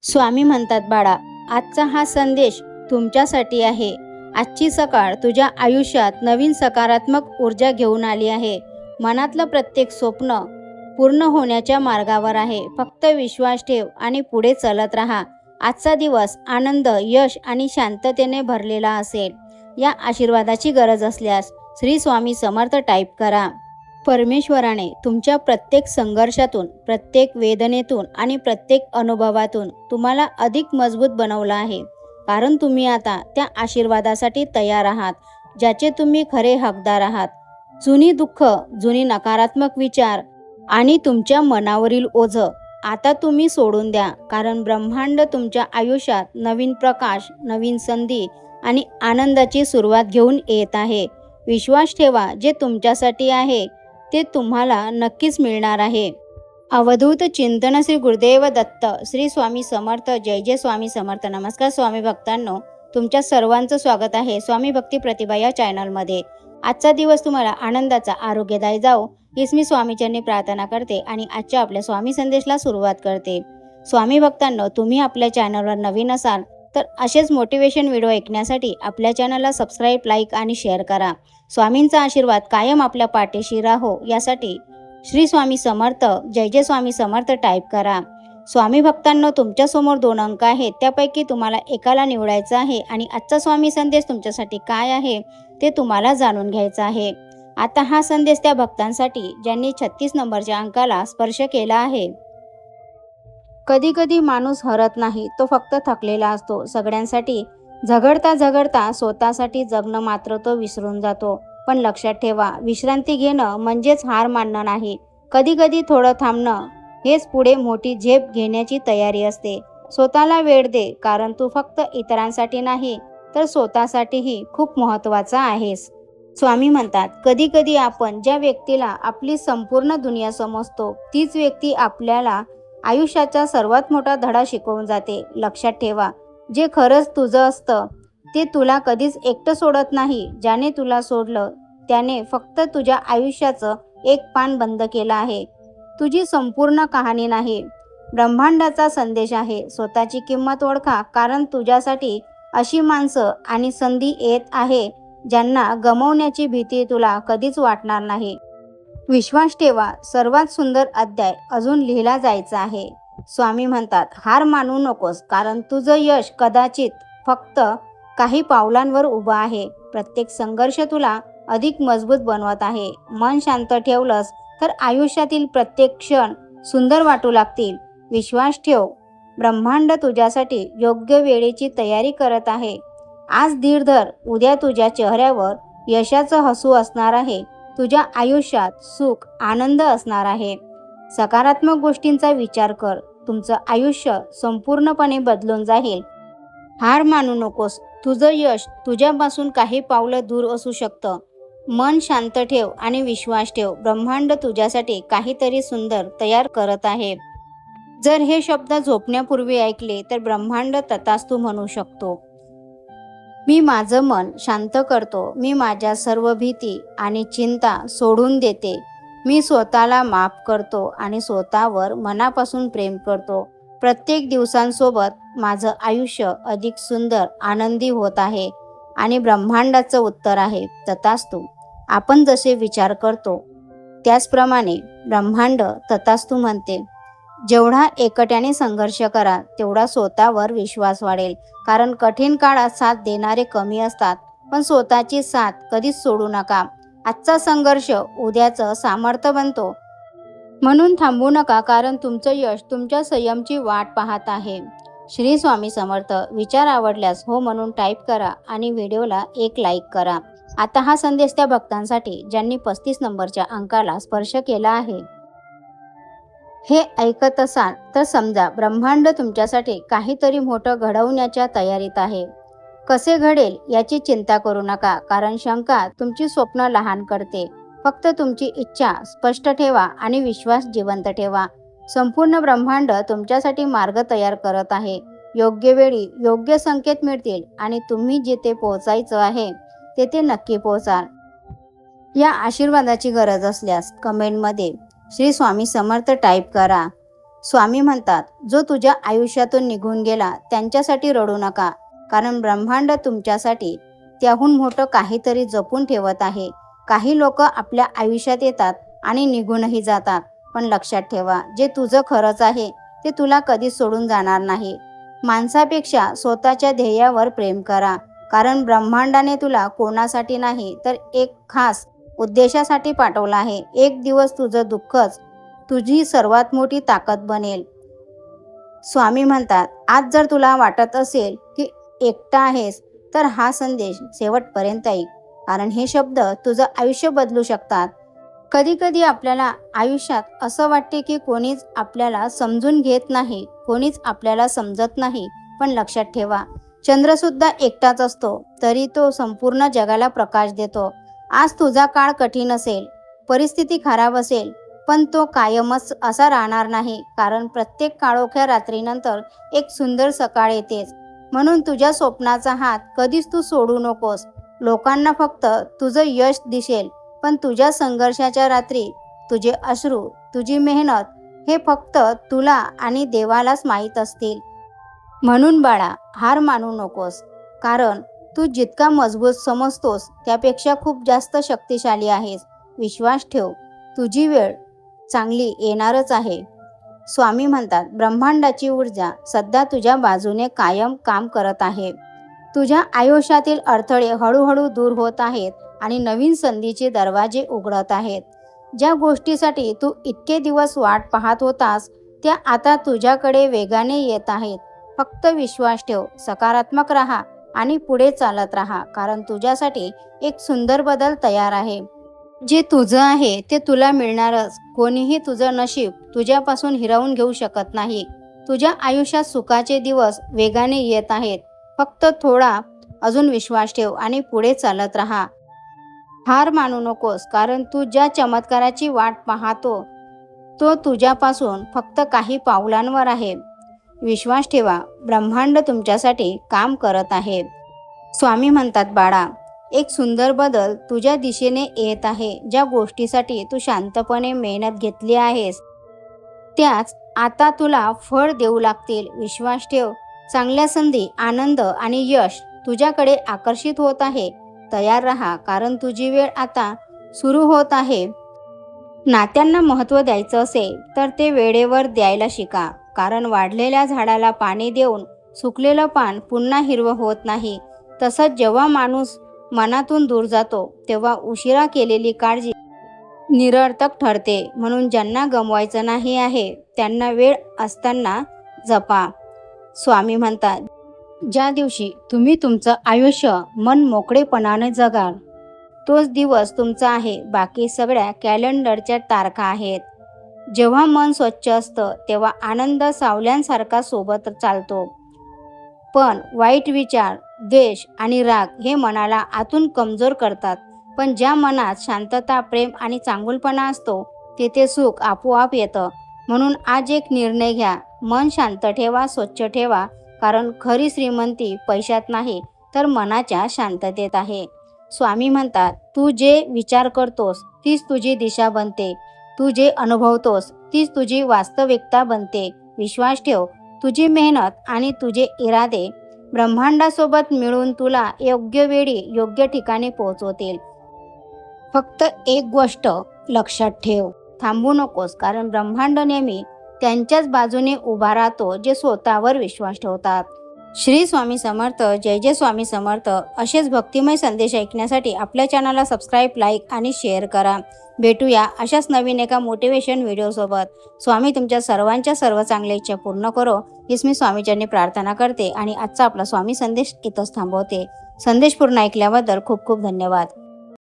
स्वामी म्हणतात, बाळा, आजचा हा संदेश तुमच्यासाठी आहे. आजची सकाळ तुझ्या आयुष्यात नवीन सकारात्मक ऊर्जा घेऊन आली आहे. मनातलं प्रत्येक स्वप्न पूर्ण होण्याच्या मार्गावर आहे. फक्त विश्वास ठेव आणि पुढे चालत राहा. आजचा दिवस आनंद, यश आणि शांततेने भरलेला असेल. या आशीर्वादाची गरज असल्यास श्री स्वामी समर्थ टाईप करा. परमेश्वराने तुमच्या प्रत्येक संघर्षातून, प्रत्येक वेदनेतून आणि प्रत्येक अनुभवातून तुम्हाला अधिक मजबूत बनवलं आहे. कारण तुम्ही आता त्या आशीर्वादासाठी तयार आहात, ज्याचे तुम्ही खरे हकदार आहात. जुनी दुःख, जुनी नकारात्मक विचार आणि तुमच्या मनावरील ओझं आता तुम्ही सोडून द्या. कारण ब्रह्मांड तुमच्या आयुष्यात नवीन प्रकाश, नवीन संधी आणि आनंदाची सुरुवात घेऊन येत आहे. विश्वास ठेवा, जे तुमच्यासाठी आहे ते तुम्हाला नक्कीच मिळणार आहे. अवधूत चिंतन श्री गुरुदेव दत्त. श्री स्वामी समर्थ. जय जय स्वामी समर्थ. नमस्कार स्वामी भक्तांनो, तुमच्या सर्वांचं स्वागत आहे स्वामी भक्ती प्रतिभा या चॅनलमध्ये. आजचा दिवस तुम्हाला आनंदाचा, आरोग्यदायी जाओ हीच मी स्वामीचरणी प्रार्थना करते आणि आजच्या आपल्या स्वामी संदेशला सुरुवात करते. स्वामी भक्तांनो, तुम्ही आपल्या चॅनलवर नवीन असाल तर असेच मोटिवेशन व्हिडिओ ऐकण्यासाठी आपल्या चॅनलला सबस्क्राईब, लाईक आणि शेअर करा. स्वामींचा आशीर्वाद कायम आपल्या पाठीशी राहो यासाठी श्री स्वामी समर्थ, जय जय स्वामी समर्थ टाईप करा. स्वामी भक्तांनो, तुमच्यासमोर 2 अंक आहेत, त्यापैकी तुम्हाला एकाला निवडायचं आहे आणि आजचा स्वामी संदेश तुमच्यासाठी काय आहे ते तुम्हाला जाणून घ्यायचं आहे. आता हा संदेश त्या भक्तांसाठी ज्यांनी 36 नंबरच्या अंकाला स्पर्श केला आहे. कधी कधी माणूस हरत नाही, तो फक्त थकलेला असतो. सगळ्यांसाठी झगडता झगडता स्वतःसाठी जगणं मात्र तो विसरून जातो. पण लक्षात ठेवा, विश्रांती घेणं म्हणजेच हार मानणं नाही. कधी कधी थोडं थांबणं हेच पुढे मोठी झेप घेण्याची तयारी असते. स्वतःला वेळ दे, कारण तू फक्त इतरांसाठी नाही तर स्वतःसाठीही खूप महत्त्वाचा आहेस. स्वामी म्हणतात, कधी कधी आपण ज्या व्यक्तीला आपली संपूर्ण दुनिया समजतो तीच व्यक्ती आपल्याला आयुष्याचा सर्वात मोठा धडा शिकवून जाते. लक्षात ठेवा, जे खरंच तुझं असतं ते तुला कधीच एकटं सोडत नाही. ज्याने तुला सोडलं त्याने फक्त तुझ्या आयुष्याचं एक पान बंद केलं आहे, तुझी संपूर्ण कहाणी नाही. ब्रह्मांडाचा संदेश आहे, स्वतःची किंमत ओळखा, कारण तुझ्यासाठी अशी माणसं आणि संधी येत आहे ज्यांना गमावण्याची भीती तुला कधीच वाटणार नाही. विश्वास ठेवा, सर्वात सुंदर अध्याय अजून लिहिला जायचा आहे. स्वामी म्हणतात, हार मानू नकोस, कारण तुझं यश कदाचित फक्त काही पावलांवर उभं आहे. प्रत्येक संघर्ष तुला अधिक मजबूत बनवत आहे. मन शांत ठेवलंस तर आयुष्यातील प्रत्येक क्षण सुंदर वाटू लागतील. विश्वास ठेव, ब्रह्मांड तुझ्यासाठी योग्य वेळेची तयारी करत आहे. आज धीर धर, उद्या तुझ्या चेहऱ्यावर यशाचं हसू असणार आहे. तुझ्या आयुष्यात सुख, आनंद असणार आहे. सकारात्मक गोष्टींचा विचार कर, तुमचं आयुष्य संपूर्णपणे बदलून जाईल. हार मानू नकोस, तुझं यश तुझ्यापासून काही पावलं दूर असू शकतं. मन शांत ठेव आणि विश्वास ठेव, ब्रह्मांड तुझ्यासाठी काहीतरी सुंदर तयार करत आहे. जर हे शब्द झोपण्यापूर्वी ऐकले तर ब्रह्मांड तथास्तु म्हणू शकतो. मी माझं मन शांत करतो, मी माझ्या सर्व भीती आणि चिंता सोडून देते. मी स्वतःला माफ करतो आणि स्वतःवर मनापासून प्रेम करतो. प्रत्येक दिवसांसोबत माझं आयुष्य अधिक सुंदर, आनंदी होत आहे. आणि ब्रह्मांडाचं उत्तर आहे, तथास्तु. आपण जसे विचार करतो त्याचप्रमाणे ब्रह्मांड तथास्तु म्हणते. जेवढा एकट्याने संघर्ष करा तेवढा स्वतःवर विश्वास वाढेल. कारण कठीण काळात साथ देणारे कमी असतात, पण स्वतःची साथ कधीच सोडू नका. आजचा संघर्ष उद्याचं सामर्थ्य बनतो. म्हणून थांबू नका, कारण तुमचं यश तुमच्या संयमची वाट पाहत आहे. श्री स्वामी समर्थ. विचार आवडल्यास हो म्हणून टाईप करा आणि व्हिडिओला एक लाईक करा. आता हा संदेश त्या भक्तांसाठी ज्यांनी 35 नंबरच्या अंकाला स्पर्श केला आहे. हे ऐकत असाल तर समजा ब्रह्मांड तुमच्यासाठी काहीतरी मोठं घडवण्याच्या तयारीत आहे. कसे घडेल याची चिंता करू नका, कारण शंका तुमची स्वप्न लहान करते. फक्त तुमची इच्छा स्पष्ट ठेवा आणि विश्वास जिवंत ठेवा. संपूर्ण ब्रह्मांड तुमच्यासाठी मार्ग तयार करत आहे. योग्य वेळी योग्य संकेत मिळतील आणि तुम्ही जिथे पोहोचायचं आहे तेथे नक्की पोहोचाल. या आशीर्वादाची गरज असल्यास कमेंटमध्ये श्री स्वामी समर्थ टाईप करा. स्वामी म्हणतात, जो तुझ्या आयुष्यातून निघून गेला त्यांच्यासाठी रडू नका, कारण ब्रह्मांड तुमच्यासाठी त्याहून मोठं काहीतरी जपून ठेवत आहे. काही लोक आपल्या आयुष्यात येतात आणि निघूनही जातात, पण लक्षात ठेवा, जे तुझं खरंच आहे ते तुला कधीच सोडून जाणार नाही. माणसापेक्षा स्वतःच्या ध्येयावर प्रेम करा, कारण ब्रह्मांडाने तुला कोणासाठी नाही तर एक खास उद्देशासाठी पाठवलं आहे. एक दिवस तुझं दुःखच तुझी सर्वात मोठी ताकद बनेल. स्वामी म्हणतात, आज जर तुला वाटत असेल की एकटा आहेस, तर हा संदेश शेवटपर्यंत ऐक, कारण हे शब्द तुझं आयुष्य बदलू शकतात. कधी कधी आपल्याला आयुष्यात असं वाटते की कोणीच आपल्याला समजून घेत नाही, कोणीच आपल्याला समजत नाही. पण लक्षात ठेवा, चंद्रसुद्धा एकटाच असतो, तरी तो संपूर्ण जगाला प्रकाश देतो. आज तुझा काळ कठीण असेल, परिस्थिती खराब असेल, पण तो कायमच असा राहणार नाही, कारण प्रत्येक काळोख्या रात्रीनंतर एक सुंदर सकाळ येतेच. म्हणून तुझ्या स्वप्नाचा हात कधीच तू सोडू नकोस. लोकांना फक्त तुझं यश दिसेल, पण तुझ्या संघर्षाच्या रात्री तुझे अश्रू, तुझी मेहनत हे फक्त तुला आणि देवालाच माहीत असतील. म्हणून बाळा, हार मानू नकोस, कारण तू जितका मजबूत समजतोस त्यापेक्षा खूप जास्त शक्तिशाली आहेस. विश्वास ठेव, तुझी वेळ चांगली येणारच आहे. स्वामी म्हणतात, ब्रह्मांडाची ऊर्जा सध्या तुझ्या बाजूने कायम काम करत आहे. तुझ्या आयुष्यातील अडथळे हळूहळू दूर होत आहेत आणि नवीन संधीचे दरवाजे उघडत आहेत. ज्या गोष्टीसाठी तू इतके दिवस वाट पाहत होतास त्या आता तुझ्याकडे वेगाने येत आहेत. फक्त विश्वास ठेव, सकारात्मक राहा आणि पुढे चालत राहा, कारण तुझ्यासाठी एक सुंदर बदल तयार आहे. जे तुझं आहे ते तुला मिळणारच. कोणीही तुझं नशीब तुझ्यापासून हिरावून घेऊ शकत नाही. तुझ्या आयुष्यात सुखाचे दिवस वेगाने येत आहेत. फक्त थोडा अजून विश्वास ठेव आणि पुढे चालत राहा. हार मानू नकोस, कारण तू ज्या चमत्काराची वाट पाहतो तो तुझ्यापासून फक्त काही पावलांवर आहे. विश्वास ठेवा, ब्रह्मांड तुमच्यासाठी काम करत आहे. स्वामी म्हणतात, बाळा, एक सुंदर बदल तुझ्या दिशेने येत आहे. ज्या गोष्टीसाठी तू शांतपणे मेहनत घेतली आहेस त्याच आता तुला फळ देऊ लागतील. विश्वास ठेव, चांगल्या संधी, आनंद आणि यश तुझ्याकडे आकर्षित होत आहे. तयार राहा, कारण तुझी वेळ आता सुरू होत आहे. नात्यांना महत्त्व द्यायचं असेल तर ते वेळेवर द्यायला शिका, कारण वाढलेल्या झाडाला पाणी देऊन सुकलेलं पान पुन्हा हिरवं होत नाही. तसंच जेव्हा माणूस मनातून दूर जातो तेव्हा उशिरा केलेली काळजी निरर्थक ठरते. म्हणून ज्यांना गमवायचं नाही आहे त्यांना वेळ असताना जपा. स्वामी म्हणतात, ज्या दिवशी तुम्ही तुमचं आयुष्य मन मोकळेपणाने जगाल तोच दिवस तुमचा आहे. बाकी सगळ्या कॅलेंडरच्या तारखा आहेत. जेव्हा मन स्वच्छ असतं तेव्हा आनंद सावल्यांसारखा सोबत चालतो. पण वाईट विचार, द्वेष आणि राग हे मनाला आतून कमजोर करतात. पण ज्या मनात शांतता, प्रेम आणि चांगुलपणा असतो तिथे सुख आपोआप येतं. म्हणून आज एक निर्णय घ्या, मन शांत ठेवा, स्वच्छ ठेवा, कारण खरी श्रीमंती पैशात नाही तर मनाच्या शांततेत आहे. स्वामी म्हणतात, तू जे विचार करतोस तीच तुझी दिशा बनते. तू जे अनुभवतोस तीच तुझी वास्तविकता बनते. विश्वास ठेव, तुझी मेहनत आणि तुझे इरादे ब्रह्मांडासोबत मिळून तुला योग्य वेळी योग्य ठिकाणी पोहोचवतील. फक्त एक गोष्ट लक्षात ठेव, थांबू नकोस, कारण ब्रह्मांड नेहमी त्यांच्याच बाजूने उभा राहतो जे स्वतःवर विश्वास ठेवतात. श्री स्वामी समर्थ. जय जय स्वामी समर्थ. असेच भक्तिमय संदेश ऐकण्यासाठी आपल्या चॅनलला सबस्क्राईब, लाईक आणि शेअर करा. भेटूया अशाच नवीन एका मोटिवेशन व्हिडिओसोबत. स्वामी तुमच्या सर्वांच्या सर्व चांगल्या इच्छा पूर्ण करो हीच मी स्वामीचरणी प्रार्थना करते आणि आजचा आपला स्वामी संदेश इथंच थांबवते. संदेश पूर्ण ऐकल्याबद्दल खूप खूप धन्यवाद.